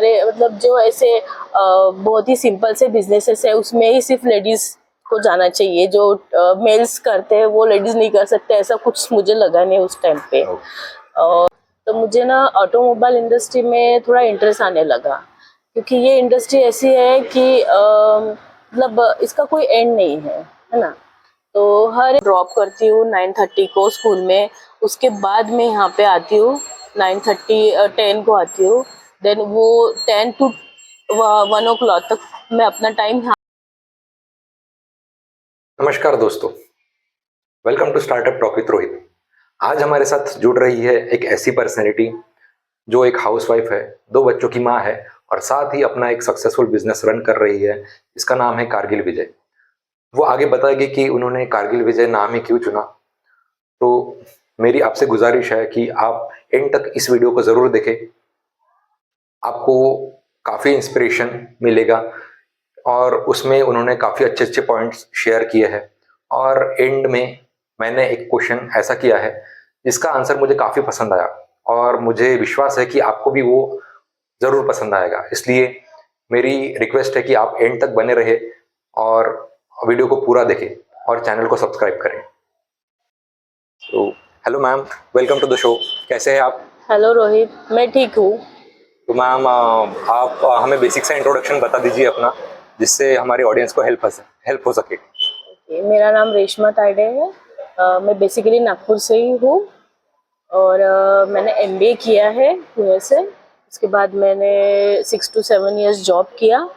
सारे मतलब जो ऐसे बहुत ही सिंपल से बिजनेसेस है उसमें ही सिर्फ लेडीज को जाना चाहिए, जो मेल्स करते हैं वो लेडीज नहीं कर सकते, ऐसा कुछ मुझे लगा नहीं उस टाइम पे। और तो मुझे ना ऑटोमोबाइल इंडस्ट्री में थोड़ा इंटरेस्ट आने लगा, क्योंकि ये इंडस्ट्री ऐसी है कि मतलब इसका कोई एंड नहीं है ना। तो हर ड्रॉप करती हूँ 9:30 को स्कूल में, उसके बाद मैं यहाँ पे आती हूँ 10 को आती हूँ। देन वो 10 to 1 o'clock तक मैं अपना टाइम। नमस्कार दोस्तों, welcome to startup talk with Rohit. आज हमारे साथ जुड़ रही है एक ऐसी पर्सनैलिटी जो एक हाउसवाइफ है, 2 बच्चों की माँ है और साथ ही अपना एक सक्सेसफुल बिजनेस रन कर रही है। इसका नाम है कारगिल विजय। वो आगे बताएगी कि उन्होंने कारगिल विजय नाम ही क्यों चुना। तो मेरी आपसे गुजारिश है कि आप एंड तक इस वीडियो को ज़रूर देखें, आपको काफ़ी इंस्पिरेशन मिलेगा और उसमें उन्होंने काफ़ी अच्छे अच्छे पॉइंट्स शेयर किए हैं। और एंड में मैंने एक क्वेश्चन ऐसा किया है जिसका आंसर मुझे काफ़ी पसंद आया और मुझे विश्वास है कि आपको भी वो ज़रूर पसंद आएगा। इसलिए मेरी रिक्वेस्ट है कि आप एंड तक बने रहे और वीडियो को पूरा देखें और चैनल को सब्सक्राइब करें। तो hello ma'am, welcome to the show. कैसे हैं आप? हेलो रोहित, मैं ठीक हूँ। तो मैम आप हमें बेसिक सा इंट्रोडक्शन बता दीजिए अपना, जिससे हमारे ऑडियंस को हेल्प हो सके। मेरा नाम रेशमा तायडे है। मैं बेसिकली नागपुर से ही हूँ और मैंने एमबीए किया है पुणे से। उसके बाद मैंने 6 to 7 years जॉब किया।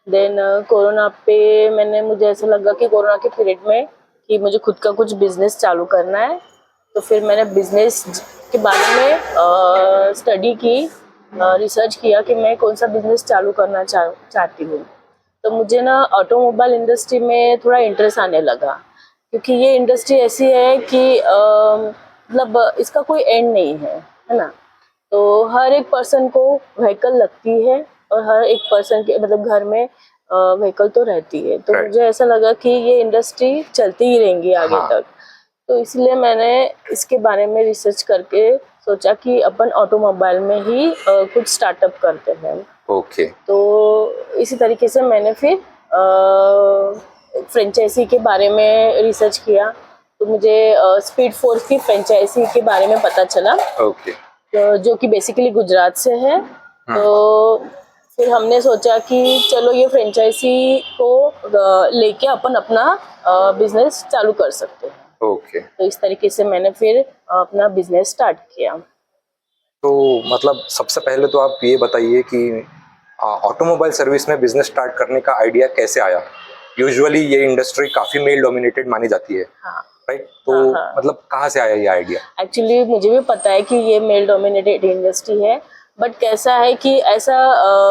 देन कोरोना पे मुझे ऐसा लगा कि कोरोना के पीरियड में कि मुझे खुद का कुछ बिजनेस चालू करना है। तो फिर मैंने बिजनेस के बारे में स्टडी की, रिसर्च किया कि मैं कौन सा बिजनेस चालू करना चाहती हूँ। तो मुझे ना ऑटोमोबाइल इंडस्ट्री में थोड़ा इंटरेस्ट आने लगा, क्योंकि ये इंडस्ट्री ऐसी है कि मतलब इसका कोई एंड नहीं है ना। तो हर एक पर्सन को व्हीकल लगती है और हर एक पर्सन के मतलब घर में व्हीकल तो रहती है। तो मुझे ऐसा लगा कि ये इंडस्ट्री चलती ही रहेंगी आगे तक। तो इसलिए मैंने इसके बारे में रिसर्च करके सोचा कि अपन ऑटोमोबाइल में ही कुछ स्टार्टअप करते हैं। ओके। तो इसी तरीके से मैंने फिर फ्रेंचाइजी के बारे में रिसर्च किया। तो मुझे स्पीड फोर्स की फ्रेंचाइजी के बारे में पता चला। ओके। जो कि बेसिकली गुजरात से है। तो फिर हमने सोचा कि चलो ये फ्रेंचाइजी को लेके अपन अपना बिजनेस चालू कर सकते हैं। ओके। तो इस तरीके से मैंने फिर अपना बिजनेस स्टार्ट किया। तो मतलब सबसे पहले तो आप ये बताइए कि ऑटोमोबाइल सर्विस में बिजनेस स्टार्ट करने का आइडिया कैसे आया? यूजुअली ये इंडस्ट्री काफी मेल डोमिनेटेड मानी जाती है, हाँ। राइट? तो हाँ। मतलब कहाँ से आया ये आइडिया? एक्चुअली मुझे भी पता है कि ये मेल डोमिनेटेड इंडस्ट्री है, बट कैसा है कि ऐसा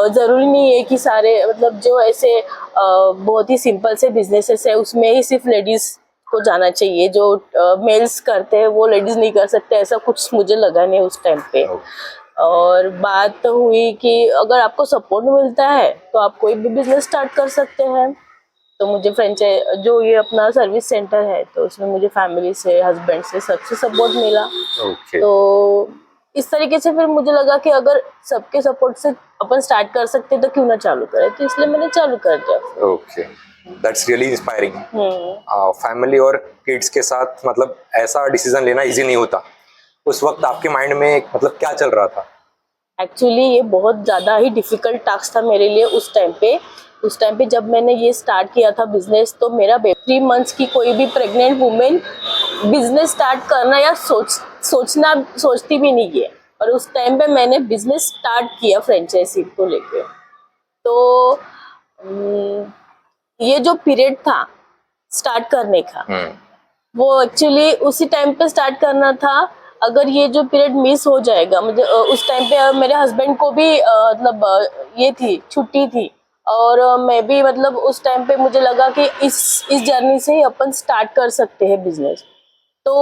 ज़रूरी नहीं है कि सारे मतलब जो ऐसे बहुत ही सिंपल से बिजनेसेस है उसमें ही सिर्फ लेडीज़ को जाना चाहिए, जो मेल्स करते हैं वो लेडीज़ नहीं कर सकते, ऐसा कुछ मुझे लगा नहीं उस टाइम पे। और बात तो हुई कि अगर आपको सपोर्ट मिलता है तो आप कोई भी बिजनेस स्टार्ट कर सकते हैं। तो मुझे जो ये अपना सर्विस सेंटर है तो उसमें मुझे फैमिली से, हस्बैंड से, सबसे सपोर्ट मिला। तो इस तरीके से फिर मुझे लगा कि अगर सबके सपोर्ट से अपन स्टार्ट कर सकते तो क्यों ना चालू करें, तो इसलिए मैंने चालू कर दिया। Okay, that's really inspiring. Family और किड्स के साथ मतलब ऐसा डिसीजन लेना इजी नहीं होता। उस वक्त आपके माइंड में मतलब क्या चल रहा था? एक्चुअली ये बहुत ज़्यादा ही डिफ़िकल्ट टास्क था मेरे लिए उस टाइम पे। उस टाइम पे जब मैंने ये स्टार्ट किया था बिजनेस, तो मेरा 3 मंथ्स की कोई भी प्रेग्नेंट वुमेन बिजनेस स्टार्ट करना या सोचती भी नहीं है। और उस टाइम पे मैंने बिजनेस स्टार्ट किया फ्रेंचाइजी को लेके। तो ये जो पीरियड था स्टार्ट करने का, वो एक्चुअली उसी टाइम पे स्टार्ट करना था। अगर ये जो पीरियड मिस हो जाएगा, मुझे उस टाइम पे मेरे हस्बैंड को भी मतलब ये थी, छुट्टी थी। और मैं भी मतलब उस टाइम पे मुझे लगा कि इस जर्नी से ही अपन स्टार्ट कर सकते हैं बिजनेस। तो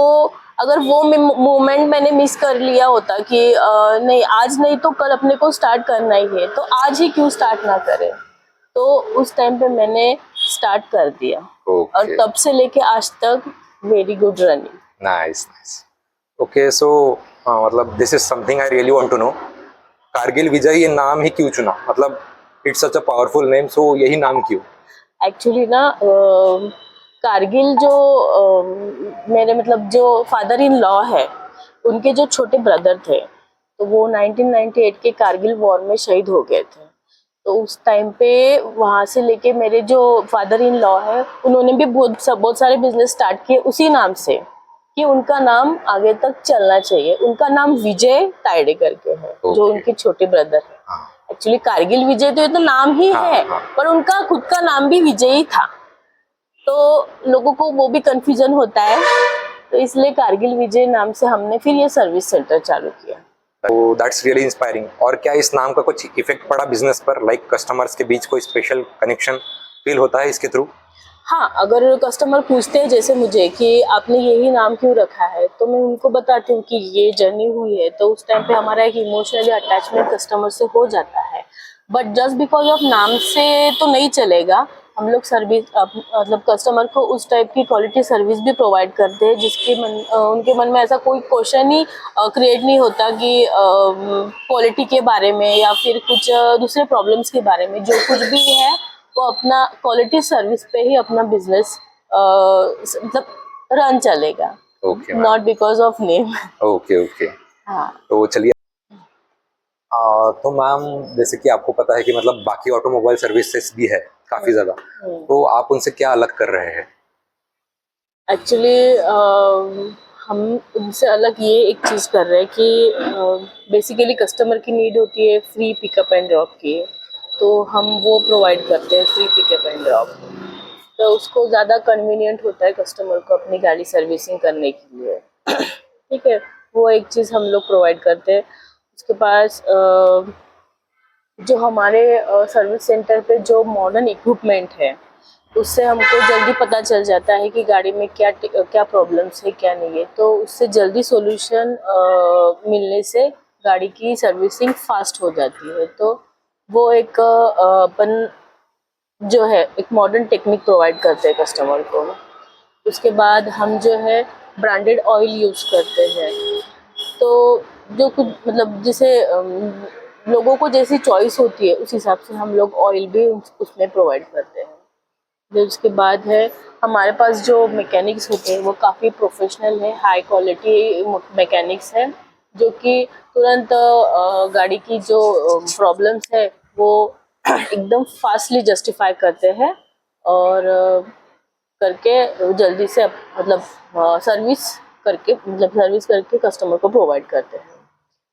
अगर वो मोमेंट मैंने मिस कर लिया होता कि नहीं आज नहीं तो कल अपने को स्टार्ट करना ही है, तो आज ही क्यों स्टार्ट ना करें। तो उस टाइम पे मैंने स्टार्ट कर दिया। और तब से लेके आज तक very good running. Nice nice. Okay, so मतलब this is something I really want to know Kargil Vijay ये नाम ही क्यों चुना, मतलब it's such a powerful name, so यही नाम क्यों? एक्चुअली ना कारगिल जो मेरे मतलब जो फादर इन लॉ है, उनके जो छोटे ब्रदर थे, तो वो 1998 के कारगिल वॉर में शहीद हो गए थे। तो उस टाइम पे वहाँ से लेके मेरे जो फादर इन लॉ है, उन्होंने भी बहुत सारे बिजनेस स्टार्ट किए उसी नाम से, कि उनका नाम आगे तक चलना चाहिए। उनका नाम विजय तायडे करके है, जो Okay. उनके छोटे ब्रदर है। हाँ एक्चुअली कारगिल विजय तो ये तो नाम ही हाँ, है, हाँ। पर उनका खुद का नाम भी विजय ही था, तो लोगों को वो भी कंफ्यूजन होता है, तो इसलिए कारगिल विजय नाम से हमने फिर ये सर्विस सेंटर चालू किया। तो दैट्स रियली इंस्पायरिंग। और क्या इस नाम का कुछ इफेक्ट पड़ा बिजनेस पर, लाइक कस्टमर्स के बीच कोई स्पेशल कनेक्शन फील होता है इसके थ्रू? हाँ, अगर कस्टमर पूछते हैं जैसे मुझे कि आपने यही नाम क्यों रखा है, तो मैं उनको बताती हूँ कि ये जर्नी हुई है, तो उस टाइम पे हमारा एक इमोशनली अटैचमेंट कस्टमर से हो जाता है। बट जस्ट बिकॉज ऑफ नाम से तो नहीं चलेगा, हम लोग सर्विस मतलब कस्टमर को उस टाइप की क्वालिटी सर्विस भी प्रोवाइड करते हैं जिसके उनके मन में ऐसा कोई क्वेश्चन ही क्रिएट नहीं होता कि क्वालिटी के बारे में या फिर कुछ दूसरे प्रॉब्लम्स के बारे में। जो कुछ भी है वो अपना क्वालिटी सर्विस पे ही अपना बिजनेस मतलब रन चलेगा, okay not because of name. Okay okay. हाँ। तो चलिए, तो मैम जैसे कि आपको पता है कि मतलब बाकी ऑटोमोबाइल सर्विसेज भी है काफी ज्यादा, तो आप उनसे क्या अलग कर रहे हैं? एक्चुअली हम उनसे अलग ये एक चीज़ कर रहे हैं कि बेसिकली कस्टमर की नीड होती है फ्री पिकअप एंड ड्रॉप की, तो हम वो प्रोवाइड करते हैं फ्री पिकअप एंड ड्रॉप। तो उसको ज़्यादा कन्वीनियंट होता है कस्टमर को अपनी गाड़ी सर्विसिंग करने के लिए। ठीक है, वो एक चीज़ हम लोग प्रोवाइड करते हैं। उसके पास जो हमारे सर्विस सेंटर पे जो मॉडर्न इक्विपमेंट है, उससे हमको जल्दी पता चल जाता है कि गाड़ी में क्या क्या प्रॉब्लम्स है क्या नहीं है, तो उससे जल्दी सॉल्यूशन मिलने से गाड़ी की सर्विसिंग फास्ट हो जाती है। तो वो एक अपन जो है एक मॉडर्न टेक्निक प्रोवाइड करते हैं कस्टमर को। उसके बाद हम जो है ब्रांडेड ऑयल यूज़ करते हैं, तो जो कुछ मतलब जैसे लोगों को जैसी चॉइस होती है उस हिसाब से हम लोग ऑयल भी उसमें प्रोवाइड करते हैं। फिर उसके बाद है हमारे पास जो मैकेनिक्स होते हैं वो काफ़ी प्रोफेशनल है, हाई क्वालिटी मैकेनिक्स है, जो कि तुरंत गाड़ी की जो प्रॉब्लम्स है वो एकदम फास्टली जस्टिफाई करते हैं और करके जल्दी से मतलब सर्विस करके कस्टमर को प्रोवाइड करते हैं।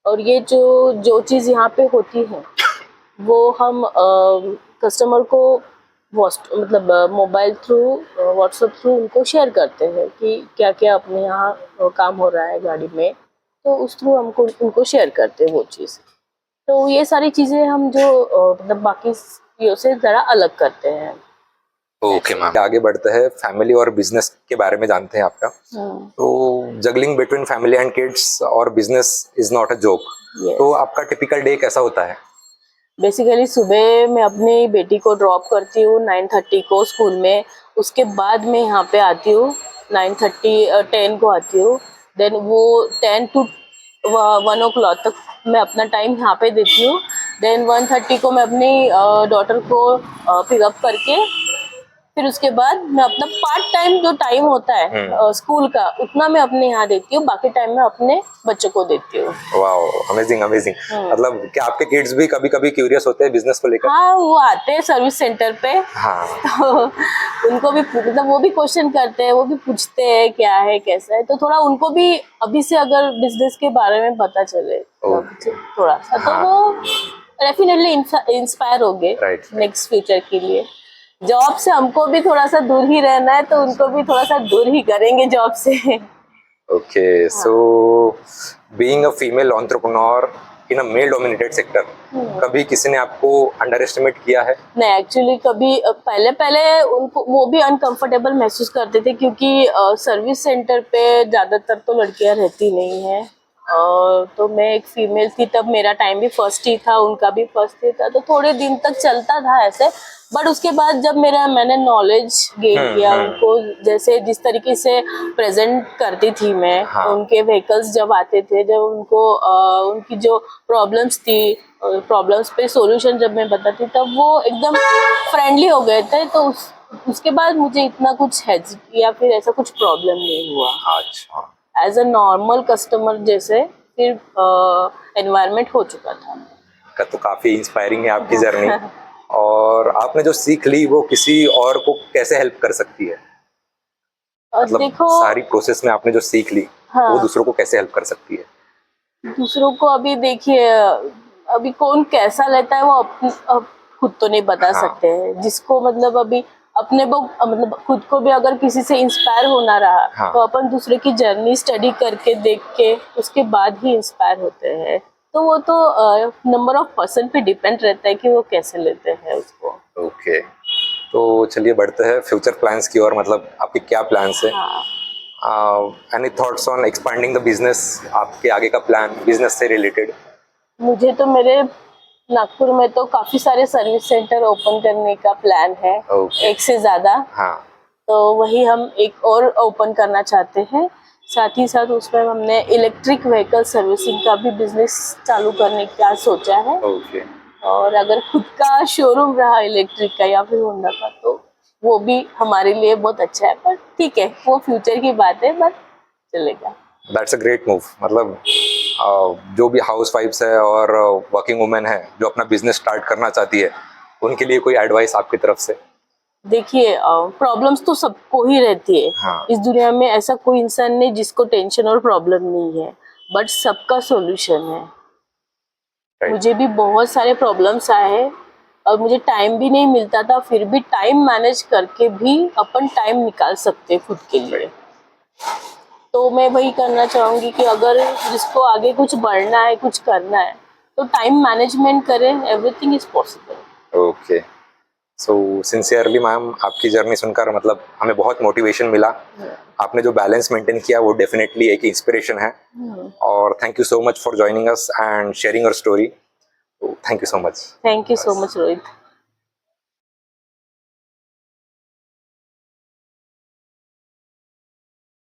और ये जो जो चीज़ यहाँ पे होती है वो हम कस्टमर को मतलब मोबाइल थ्रू व्हाट्सएप थ्रू उनको शेयर करते हैं कि क्या क्या अपने यहाँ काम हो रहा है गाड़ी में, तो उस थ्रू हमको उनको शेयर करते हैं वो चीज़। तो ये सारी चीज़ें हम जो मतलब बाकी चीज़ों से ज़रा अलग करते हैं। ओके मैम, आगे बढ़ते हैं, फैमिली और बिजनेस के बारे में जानते हैं आपका। तो juggling between family and kids और business is not a joke. तो आपका टिपिकल डे कैसा होता है? बेसिकली सुबह मैं अपनी बेटी को ड्रॉप करती हूँ 9:30 को स्कूल में, उसके बाद मैं यहाँ पे आती हूँ 10 को आती हूँ। देन वो 10 to 1 o'clock तक मैं अपना टाइम यहाँ पे देती हूँ। देन 1:30 को मैं अपनी डॉटर को पिकअप करके फिर उसके बाद मैं अपना पार्ट टाइम जो टाइम होता है स्कूल का उतना मैं अपने यहाँ देती हूँ, बाकी टाइम मैं अपने बच्चों को देती हूँ। Wow, amazing amazing. मतलब क्या आपके किड्स भी कभी कभी क्यूरियस होते हैं बिजनेस को लेकर? हाँ, वो आते हैं सर्विस सेंटर पे। हाँ। तो उनको भी मतलब वो भी क्वेश्चन करते हैं, वो भी पूछते हैं क्या है कैसा है, तो थोड़ा उनको भी अभी से अगर बिजनेस के बारे में पता चले थोड़ा सा, तो वो डेफिनेटली इंस्पायर होंगे नेक्स्ट फ्यूचर के लिए। जॉब से हमको भी थोड़ा सा दूर ही रहना है, तो उनको भी थोड़ा सा दूर ही करेंगे जॉब से। Okay, so being a female entrepreneur in a male dominated sector, कभी किसी ने आपको अंडर एस्टिमेट किया है? नहीं, एक्चुअली कभी पहले पहले उनको वो भी अनकंफर्टेबल महसूस करते थे, क्योंकि सर्विस सेंटर पे ज़्यादातर तो लड़कियां रहती नहीं हैं, तो मैं एक फीमेल थी, तब मेरा टाइम भी फर्स्ट ही था, उनका भी फर्स्ट ही था, तो थोड़े दिन तक चलता था ऐसे। बट उसके बाद जब मैंने नॉलेज गेन किया, उनको जैसे जिस तरीके से प्रेजेंट करती थी मैं, उनके व्हीकल्स जब आते थे, जब उनको उनकी जो प्रॉब्लम्स थी प्रॉब्लम्स पे सॉल्यूशन जब मैं बताती तब वो एकदम फ्रेंडली हो गए थे, तो उसके बाद मुझे इतना कुछ हेज या फिर ऐसा कुछ प्रॉब्लम नहीं हुआ। अच्छा, एज अ नॉर्मल कस्टमर जैसे फिर एनवायरनमेंट हो चुका था। का तो काफी इंस्पायरिंग है आपकी जर्नी। और आपने जो सीख ली वो किसी और को कैसे हेल्प कर सकती है? मतलब देखो, सारी प्रोसेस में आपने जो सीख ली वो हाँ, दूसरों को कैसे हेल्प कर सकती है? दूसरों को अभी देखिए, अभी कौन कैसा लेता है वो अब खुद तो नहीं बता हाँ, सकते हैं। जिसको मतलब अभी अपने वो मतलब खुद को भी अगर किसी से इंस्पायर होना रहा हाँ, तो अपन दूसरे की जर्नी स्टडी करके देख के उसके बाद ही इंस्पायर होते हैं। तो वो तो नंबर ऑफ पर्सन पे डिपेंड रहता है कि वो कैसे लेते हैं उसको। ओके। तो चलिए बढ़ते हैं फ्यूचर प्लान्स की ओर, मतलब आपके क्या प्लान्स है? हाँ, any thoughts on expanding the business? आपके आगे का प्लान बिजनेस से रिलेटेड? मुझे तो मेरे नागपुर में तो काफी सारे सर्विस सेंटर ओपन करने का प्लान है, ओके। एक से ज्यादा। हाँ, तो वही हम एक और ओपन करना चाहते हैं। साथ ही साथ उसमें हमने इलेक्ट्रिक व्हीकल सर्विसिंग का भी बिजनेस चालू करने का सोचा है। ओके। और अगर खुद का शोरूम रहा इलेक्ट्रिक का या फिर होंडा का तो वो भी हमारे लिए बहुत अच्छा है, पर ठीक है वो फ्यूचर की बात है, बट चलेगा। That's a great move. मतलब जो भी हाउस वाइफ्स है और वर्किंग वुमेन है जो अपना बिजनेस स्टार्ट करना चाहती है, उनके लिए कोई एडवाइस आपकी तरफ से? देखिए, प्रॉब्लम्स तो सबको ही रहती है। हाँ, इस दुनिया में ऐसा कोई इंसान नहीं जिसको टेंशन और प्रॉब्लम नहीं है, बट सबका सॉल्यूशन है। राइट। मुझे भी बहुत सारे प्रॉब्लम्स आए हैं और मुझे टाइम भी नहीं मिलता था, फिर भी टाइम मैनेज करके भी अपन टाइम निकाल सकते हैं खुद के लिए। तो मैं वही करना चाहूँगी कि अगर जिसको आगे कुछ बढ़ना है, कुछ करना है, तो टाइम मैनेजमेंट करें, everything is possible. Okay. So sincerely ma'am, आपकी जर्नी सुनकर मतलब हमें बहुत मोटिवेशन मिला। आपने जो बैलेंस मेंटेन किया वो डेफिनेटली एक इंस्पिरेशन है। और thank you so much for joining us and sharing your story. Thank you so much. Thank you so much Rohit.